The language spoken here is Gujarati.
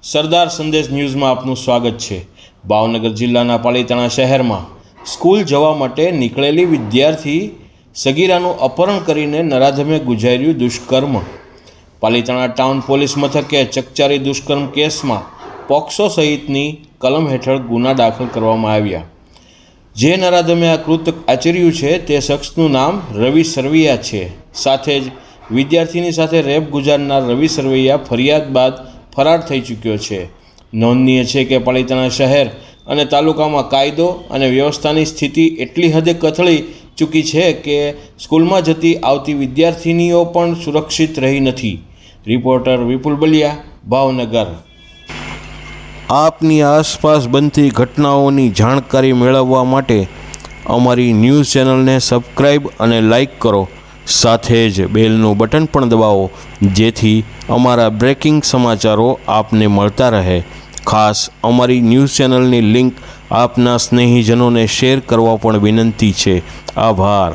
સરદાર સંદેશ ન્યૂઝમાં આપનું સ્વાગત છે। ભાવનગર જિલ્લાના પાલિતાણા શહેરમાં સ્કૂલ જવા માટે નીકળેલી વિદ્યાર્થી સગીરાનું અપહરણ કરીને નરાધમે ગુજાર્યું દુષ્કર્મ। પાલિતાણા ટાઉન પોલીસ મથકે ચકચારી દુષ્કર્મ કેસમાં પોક્સો સહિતની કલમ હેઠળ ગુના દાખલ કરવામાં આવ્યા। જે નરાધમે આ કૃત્ય આચર્યું છે તે શખ્સનું નામ રવિ સરવૈયા છે। સાથે જ વિદ્યાર્થીની સાથે રેપ ગુજારનાર રવિ સરવૈયા ફરિયાદ બાદ ફરાર થઈ ચૂક્યો છે। નોંધનીય છે કે પાલિતાણા શહેર અને તાલુકામાં કાયદો અને વ્યવસ્થાની સ્થિતિ એટલી હદે કથળી ચૂકી છે કે સ્કૂલમાં જતી આવતી વિદ્યાર્થીનીઓ પણ સુરક્ષિત રહી નથી। રિપોર્ટર વિપુલ બલિયા, ભાવનગર। આપની આસપાસ બનતી ઘટનાઓની જાણકારી મેળવવા માટે અમારી ન્યૂઝ ચેનલને સબસ્ક્રાઈબ અને લાઈક કરો। સાથે જ બેલનું બટન પણ દબાવો, જેથી અમારા બ્રેકિંગ સમાચારો આપને મળતા રહે। ખાસ અમારી ન્યૂઝ ચેનલની લિંક આપના સ્નેહીજનોને શેર કરવા પણ વિનંતી છે। આભાર।